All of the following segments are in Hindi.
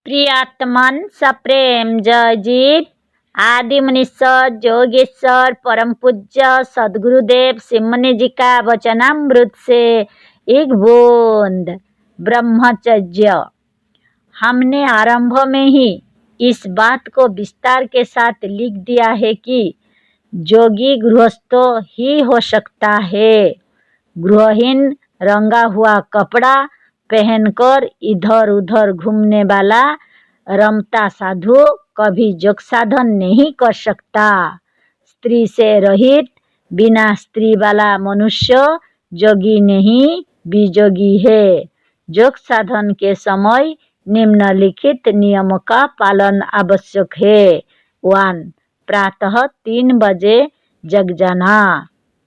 प्रियात्मन सप्रेम जयजीत आदि मुनीश्वर जोगेश्वर परम पूज्य सदगुरुदेव सिमनी जी का वचनामृत से एक बूंद। ब्रह्मचर्य। हमने आरंभ में ही इस बात को विस्तार के साथ लिख दिया है कि जोगी गृहस्थ ही हो सकता है। गृहहीन रंगा हुआ कपड़ा पहनकर इधर उधर घूमने वाला रमता साधु कभी योग साधन नहीं कर सकता। स्त्री से रहित बिना स्त्री वाला मनुष्य जोगी नहीं विजोगी है। योग साधन के समय निम्नलिखित नियम का पालन आवश्यक है। 1. प्रातः 3 बजे जग जाना।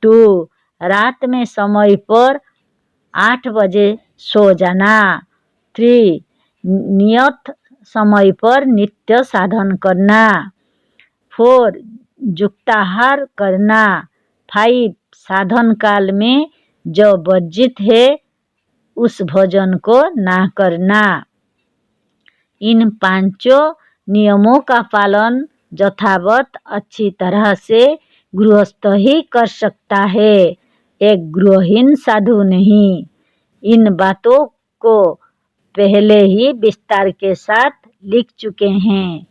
2. रात में समय पर 8 बजे सो जाना। 3. नियत समय पर नित्य साधन करना। 4. युक्ताहार करना। 5. साधन काल में जो वर्जित है उस भोजन को ना करना। इन 5 नियमों का पालन यथावत अच्छी तरह से गृहस्थ ही कर सकता है, एक गृहहीन साधु नहीं। इन बातों को पहले ही विस्तार के साथ लिख चुके हैं,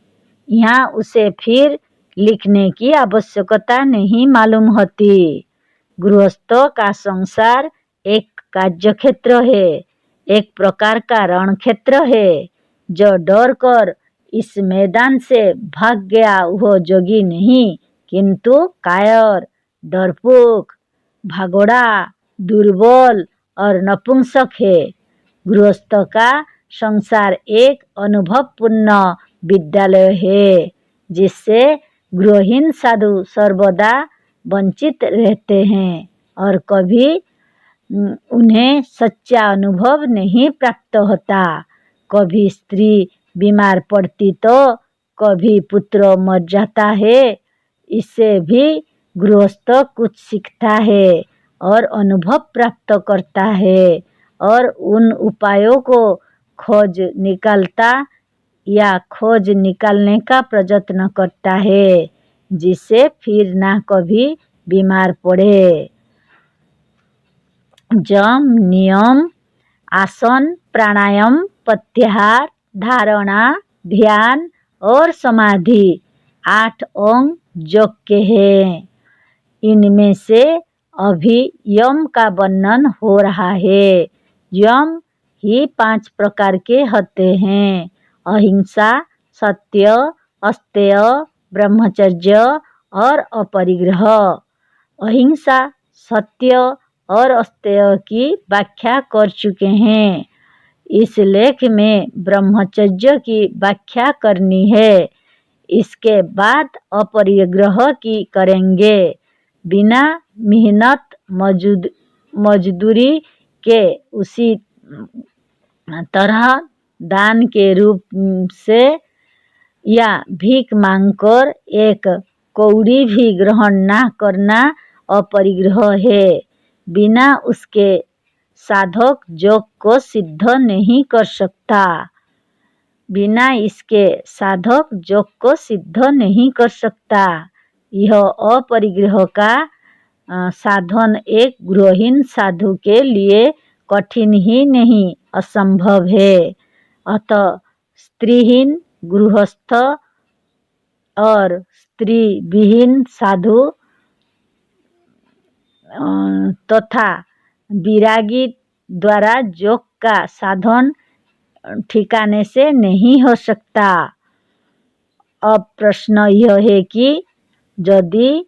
यहाँ उसे फिर लिखने की आवश्यकता नहीं मालूम होती। गृहस्थों का संसार एक कार्यक्षेत्र है, एक प्रकार का रण क्षेत्र है। जो डर कर इस मैदान से भाग गया वो जोगी नहीं, किंतु कायर, डरपोक, भागोड़ा, दुर्बल और नपुंसक है। गृहस्थ का संसार एक अनुभवपूर्ण विद्यालय है, जिससे गृहहीन साधु सर्वदा वंचित रहते हैं और कभी उन्हें सच्चा अनुभव नहीं प्राप्त होता। कभी स्त्री बीमार पड़ती तो कभी पुत्र मर जाता है। इससे भी गृहस्थ कुछ सीखता है और अनुभव प्राप्त करता है और उन उपायों को खोज निकालने का प्रयत्न करता है, जिससे फिर ना कभी बीमार पड़े। यम, नियम, आसन, प्राणायाम, प्रत्याहार, धारणा, ध्यान और समाधि 8 अंग योग के हैं। इनमें से अभी यम का वर्णन हो रहा है। यम ही 5 प्रकार के होते हैं: अहिंसा, सत्य, अस्तेय, ब्रह्मचर्य और अपरिग्रह। अहिंसा, सत्य और अस्तेय की व्याख्या कर चुके हैं। इस लेख में ब्रह्मचर्य की व्याख्या करनी है। इसके बाद अपरिग्रह की करेंगे। बिना मेहनत मजदूरी के उसी तरह दान के रूप से या भीख मांगकर एक कौड़ी भी ग्रहण ना करना अपरिग्रह है। बिना उसके साधक योग को सिद्ध नहीं कर सकता। बिना इसके साधक योग को सिद्ध नहीं कर सकता। यह अपरिग्रह का साधन एक गृहहीन साधु के लिए कठिन ही नहीं असंभव है। अतः स्त्रीहीन गृहस्थ और स्त्री विहीन साधु तथा विरागी द्वारा योग का साधन ठिकाने से नहीं हो सकता। अब प्रश्न यह है कि यदि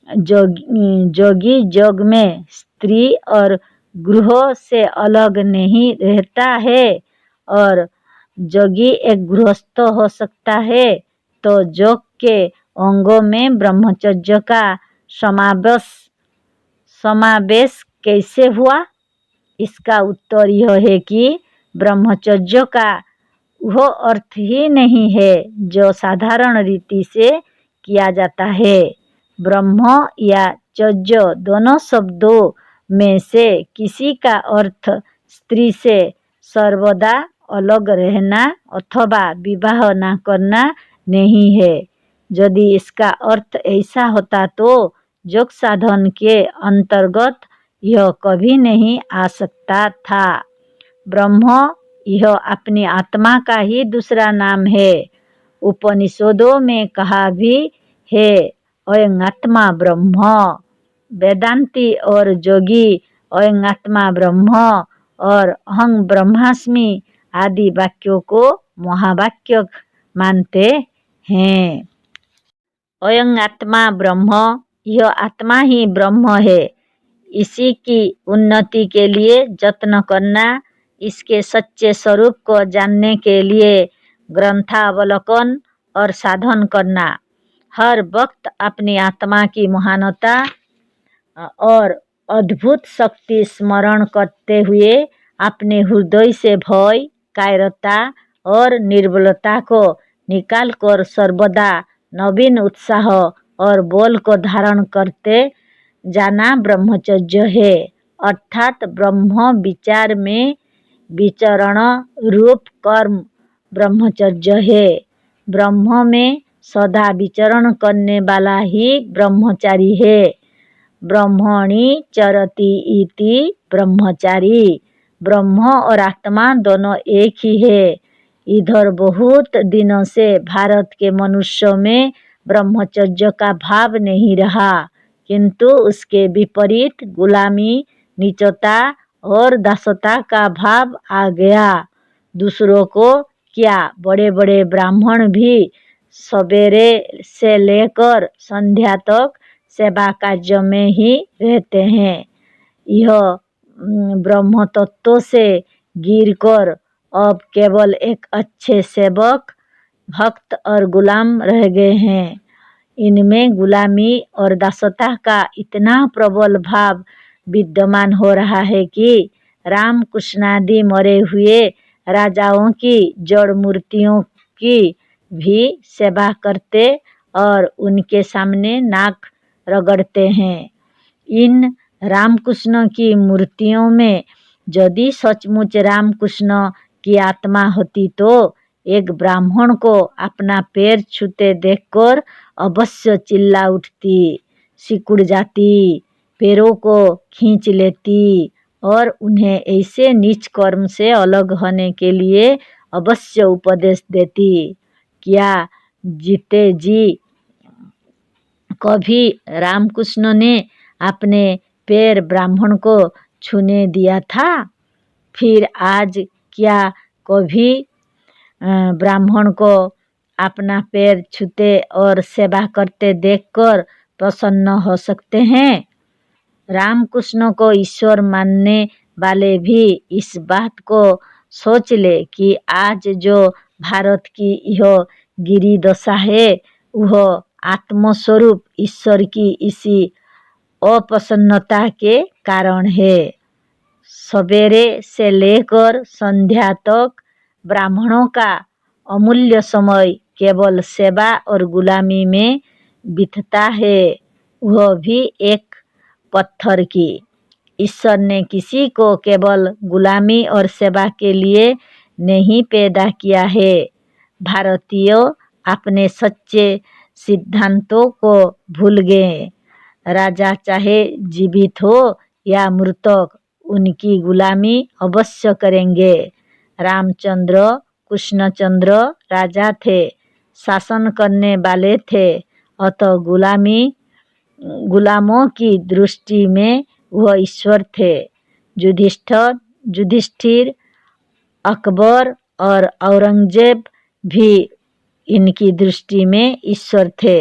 जोगी योग में स्त्री और गृह से अलग नहीं रहता है और जोगी एक गृहस्थ हो सकता है, तो योग के अंगों में ब्रह्मचर्य का समावेश कैसे हुआ? इसका उत्तर यह है कि ब्रह्मचर्य का वह अर्थ ही नहीं है जो साधारण रीति से किया जाता है। ब्रह्म या चर्य दोनों शब्दों में से किसी का अर्थ स्त्री से सर्वदा अलग रहना अथवा विवाह न करना नहीं है। यदि इसका अर्थ ऐसा होता तो योग साधन के अंतर्गत यह कभी नहीं आ सकता था। ब्रह्म यह अपनी आत्मा का ही दूसरा नाम है। उपनिषदों में कहा भी है अयं आत्मा ब्रह्म। वेदांती और योगी अयं आत्मा ब्रह्म और अहं ब्रह्मास्मि आदि वाक्यों को महावाक्य मानते हैं। अयं आत्मा ब्रह्म, यह आत्मा ही ब्रह्म है। इसी की उन्नति के लिए यत्न करना, इसके सच्चे स्वरूप को जानने के लिए ग्रंथावलोकन और साधन करना, हर वक्त अपनी आत्मा की महानता और अद्भुत शक्ति स्मरण करते हुए अपने हृदय से भय, कायरता और निर्बलता को निकाल कर सर्वदा नवीन उत्साह और बल को धारण करते जाना ब्रह्मचर्य है। अर्थात ब्रह्म विचार में विचरण रूप कर्म ब्रह्मचर्य है। ब्रह्म में सदा विचरण करने वाला ही ब्रह्मचारी है। ब्रह्मणि चरति इति ब्रह्मचारी। ब्रह्म और आत्मा दोनों एक ही है। इधर बहुत दिनों से भारत के मनुष्यों में ब्रह्मचर्य का भाव नहीं रहा, किंतु उसके विपरीत गुलामी, नीचता और दासता का भाव आ गया। दूसरों को क्या, बड़े बड़े ब्राह्मण भी सवेरे से लेकर संध्या तक सेवा कार्य में ही रहते हैं। यह ब्रह्म तत्व से गिरकर अब केवल एक अच्छे सेवक, भक्त और गुलाम रह गए हैं। इनमें गुलामी और दासता का इतना प्रबल भाव विद्यमान हो रहा है कि राम कृष्णादि मरे हुए राजाओं की जड़ मूर्तियों की भी सेवा करते और उनके सामने नाक रगड़ते हैं। इन रामकृष्ण की मूर्तियों में यदि सचमुच रामकृष्ण की आत्मा होती तो एक ब्राह्मण को अपना पैर छूते देखकर अवश्य चिल्ला उठती, सिकुड़ जाती, पैरों को खींच लेती और उन्हें ऐसे नीच कर्म से अलग होने के लिए अवश्य उपदेश देती। क्या जीते जी कभी रामकृष्ण ने अपने पैर ब्राह्मण को छूने दिया था? फिर आज क्या कभी ब्राह्मण को अपना पैर छूते और सेवा करते देखकर प्रसन्न हो सकते हैं? रामकृष्ण को ईश्वर मानने वाले भी इस बात को सोच ले कि आज जो भारत की यह गिरी दशा है वह आत्मस्वरूप ईश्वर की इसी अप्रसन्नता के कारण है। सवेरे से लेकर संध्या तक ब्राह्मणों का अमूल्य समय केवल सेवा और गुलामी में बीतता है, वह भी एक पत्थर की। ईश्वर ने किसी को केवल गुलामी और सेवा के लिए नहीं पैदा किया है। भारतीय अपने सच्चे सिद्धांतों को भूल गए। राजा चाहे जीवित हो या मृतक, उनकी गुलामी अवश्य करेंगे। रामचंद्र, कृष्णचंद्र राजा थे, शासन करने वाले थे, अतः गुलामों की दृष्टि में वह ईश्वर थे। युधिष्ठिर, अकबर और औरंगजेब भी इनकी दृष्टि में ईश्वर थे।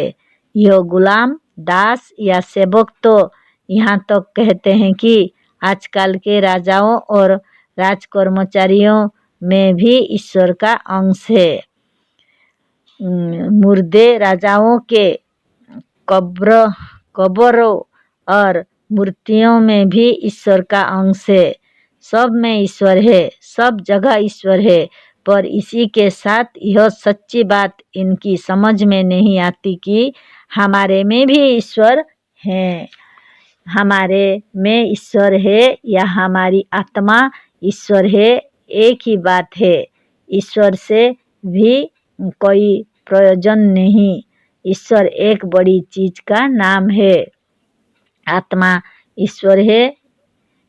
यह गुलाम, दास या सेवक तो यहाँ तक कहते हैं कि आजकल के राजाओं और राजकर्मचारियों में भी ईश्वर का अंश है। मुर्दे राजाओं के कब्रों और मूर्तियों में भी ईश्वर का अंश है। सब में ईश्वर है, सब जगह ईश्वर है, पर इसी के साथ यह सच्ची बात इनकी समझ में नहीं आती कि हमारे में भी ईश्वर है। हमारे में ईश्वर है या हमारी आत्मा ईश्वर है, एक ही बात है। ईश्वर से भी कोई प्रयोजन नहीं। ईश्वर एक बड़ी चीज का नाम है। आत्मा ईश्वर है।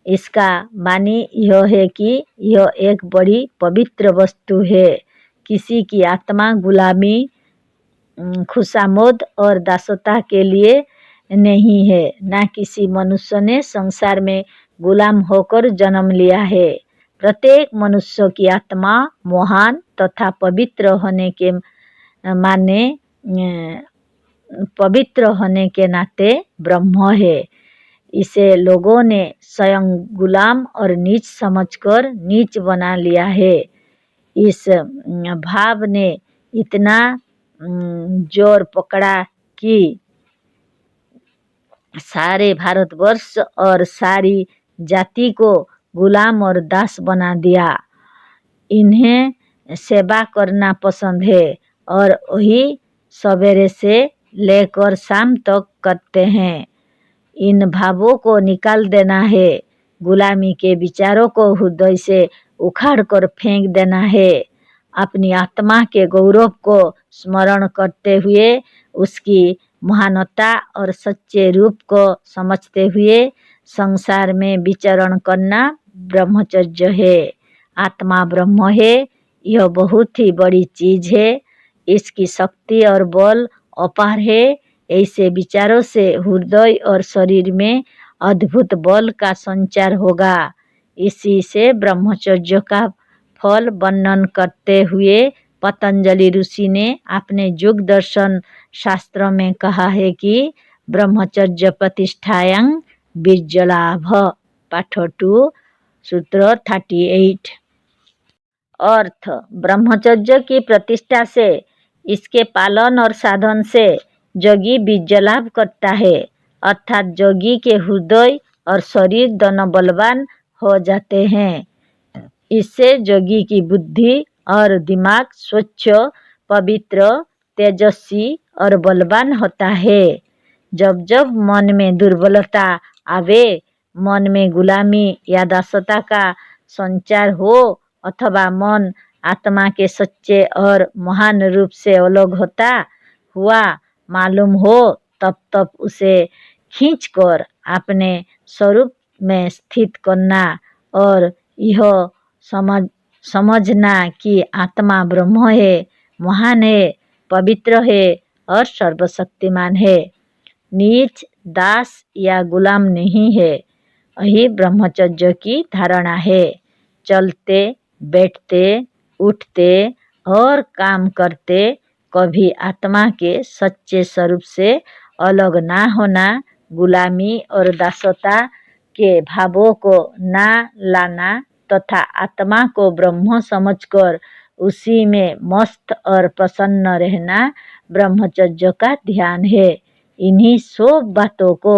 इसका मानी यह है कि यह एक बड़ी पवित्र वस्तु है। किसी की आत्मा गुलामी, खुशामद और दासता के लिए नहीं है। ना किसी मनुष्य ने संसार में गुलाम होकर जन्म लिया है। प्रत्येक मनुष्य की आत्मा महान तथा पवित्र होने के नाते ब्रह्म है। इसे लोगों ने स्वयं गुलाम और नीच समझकर नीच बना लिया है। इस भाव ने इतना जोर पकड़ा कि सारे भारतवर्ष और सारी जाति को गुलाम और दास बना दिया। इन्हें सेवा करना पसंद है और वही सवेरे से लेकर शाम तक करते हैं। इन भावों को निकाल देना है। गुलामी के विचारों को हृदय से उखाड़ कर फेंक देना है। अपनी आत्मा के गौरव को स्मरण करते हुए उसकी महानता और सच्चे रूप को समझते हुए संसार में विचरण करना ब्रह्मचर्य है। आत्मा ब्रह्म है। यह बहुत ही बड़ी चीज है। इसकी शक्ति और बल अपार है। ऐसे विचारों से हृदय और शरीर में अद्भुत बल का संचार होगा। इसी से ब्रह्मचर्य का फल वर्णन करते हुए पतंजलि ऋषि ने अपने युग दर्शन शास्त्र में कहा है कि ब्रह्मचर्य प्रतिष्ठायां बीजलाभ। पाठ 2 सूत्र 38। अर्थ, ब्रह्मचर्य की प्रतिष्ठा से, इसके पालन और साधन से योगी बीज लाभ करता है। अर्थात योगी के हृदय और शरीर दोनों बलवान हो जाते हैं। इससे योगी की बुद्धि और दिमाग स्वच्छ, पवित्र, तेजस्वी और बलवान होता है। जब जब मन में दुर्बलता आवे, मन में गुलामी या दासता का संचार हो अथवा मन आत्मा के सच्चे और महान रूप से अलग होता हुआ मालूम हो, तब तब उसे खींचकर अपने स्वरूप में स्थित करना और यह समझना कि आत्मा ब्रह्म है, महान है, पवित्र है और सर्वशक्तिमान है। नीच, दास या गुलाम नहीं है। यही ब्रह्मचर्य की धारणा है। चलते, बैठते, उठते और काम करते कभी आत्मा के सच्चे स्वरूप से अलग ना होना, गुलामी और दासता के भावों को ना लाना तथा आत्मा को ब्रह्म समझकर उसी में मस्त और प्रसन्न रहना ब्रह्मचर्य का ध्यान है। इन्हीं सब बातों को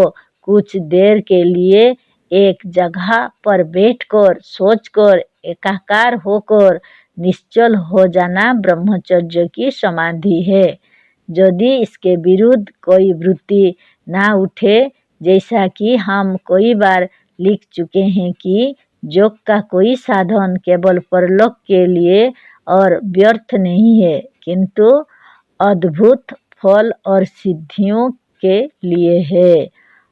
कुछ देर के लिए एक जगह पर बैठकर सोचकर एकाकार होकर निश्चल हो जाना ब्रह्मचर्य की समाधि है। यदि इसके विरुद्ध कोई वृत्ति ना उठे, जैसा कि हम कई बार लिख चुके हैं कि योग का कोई साधन केवल परलोक के लिए और व्यर्थ नहीं है, किंतु अद्भुत फल और सिद्धियों के लिए है।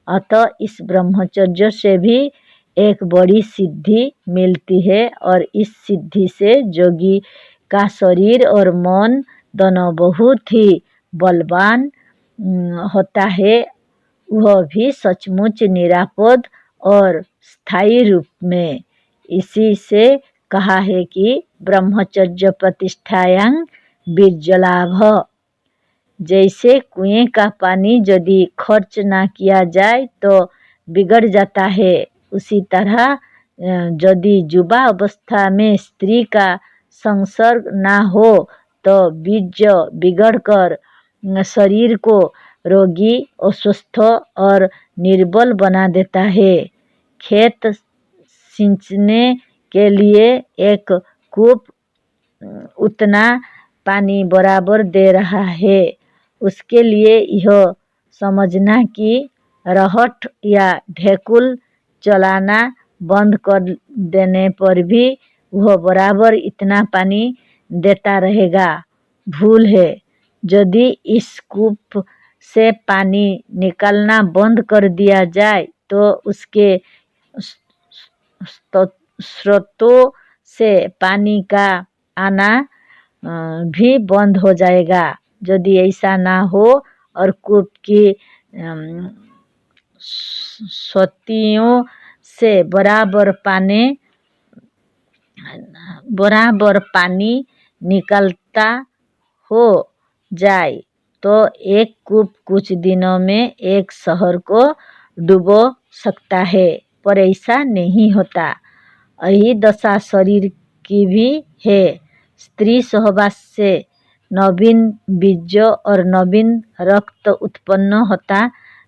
अतः इस ब्रह्मचर्य से भी एक बड़ी सिद्धि मिलती है और इस सिद्धि से योगी का शरीर और मन दोनों बहुत ही बलवान होता है, वह भी सचमुच निरापद और स्थायी रूप में। इसी से कहा है कि ब्रह्मचर्य प्रतिष्ठायां बीजलाभ। जैसे कुएं का पानी यदि खर्च ना किया जाए तो बिगड़ जाता है, उसी तरह यदि युवा अवस्था में स्त्री का संसर्ग ना हो तो बीज बिगड़कर शरीर को रोगी, अस्वस्थ और निर्बल बना देता है। खेत सींचने के लिए एक कूप उतना पानी बराबर दे रहा है। उसके लिए यह समझना कि रहट या ढेकुल चलाना बंद कर देने पर भी वह बराबर इतना पानी देता रहेगा। भूल है। यदि इस कूप से पानी निकलना बंद कर दिया जाए तो उसके स्रोतों से पानी का आना भी बंद हो जाएगा। यदि ऐसा ना हो और कूप की स्रोतियों से बराबर पानी निकलता हो जाए तो एक कूप कुछ दिनों में एक शहर को डुबो सकता है, पर ऐसा नहीं होता। यही दशा शरीर की भी है। स्त्री सहवास से नवीन बीज और नवीन रक्त उत्पन्न होता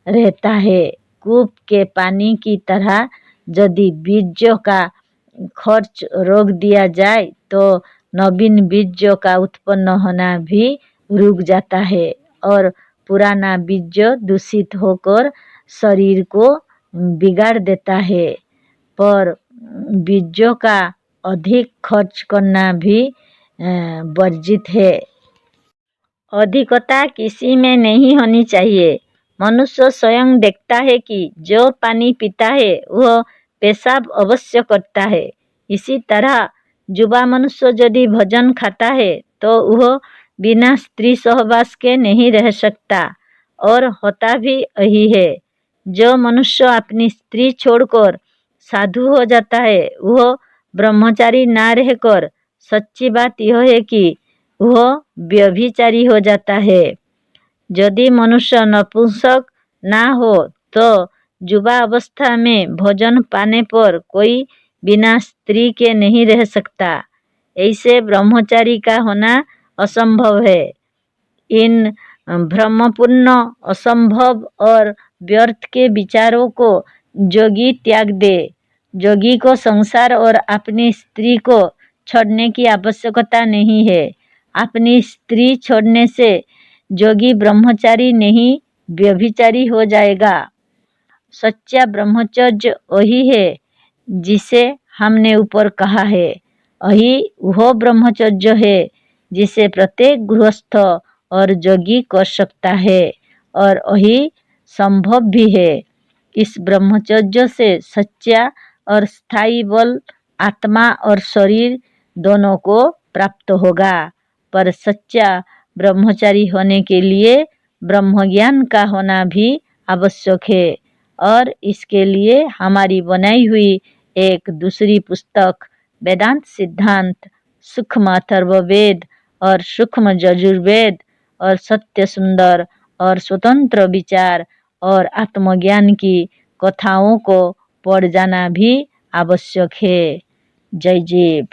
रहता है। कूप के पानी की तरह यदि बीजों का खर्च रोक दिया जाए तो नवीन बीजों का उत्पन्न होना भी रुक जाता है और पुराना बीज दूषित होकर शरीर को बिगाड़ देता है। पर बीजों का अधिक खर्च करना भी वर्जित है। अधिकता किसी में नहीं होनी चाहिए। मनुष्य स्वयं देखता है कि जो पानी पीता है वह पेशाब अवश्य करता है। इसी तरह युवा मनुष्य यदि भोजन खाता है तो वह बिना स्त्री सहवास के नहीं रह सकता, और होता भी यही है। जो मनुष्य अपनी स्त्री छोड़कर साधु हो जाता है वह ब्रह्मचारी ना रहकर सच्ची बात यह है कि वह व्यभिचारी हो जाता है। यदि मनुष्य नपुंसक ना हो तो युवा अवस्था में भोजन पाने पर कोई बिना स्त्री के नहीं रह सकता। ऐसे ब्रह्मचारी का होना असंभव है। इन भ्रमपूर्ण, असंभव और व्यर्थ के विचारों को योगी त्याग दे। योगी को संसार और अपनी स्त्री को छोड़ने की आवश्यकता नहीं है। अपनी स्त्री छोड़ने से योगी ब्रह्मचारी नहीं व्यभिचारी हो जाएगा। सच्चा ब्रह्मचर्य वही है जिसे हमने ऊपर कहा है। यही वह ब्रह्मचर्य है जिसे प्रत्येक गृहस्थ और योगी कर सकता है, और यही संभव भी है। इस ब्रह्मचर्य से सच्चा और स्थायी बल आत्मा और शरीर दोनों को प्राप्त होगा। पर सच्चा ब्रह्मचारी होने के लिए ब्रह्मज्ञान का होना भी आवश्यक है, और इसके लिए हमारी बनाई हुई एक दूसरी पुस्तक वेदांत सिद्धांत, सूक्ष्म अथर्ववेद और सूक्ष्म यजुर्वेद और सत्य सुंदर और स्वतंत्र विचार और आत्मज्ञान की कथाओं को पढ़ जाना भी आवश्यक है। जय जीव।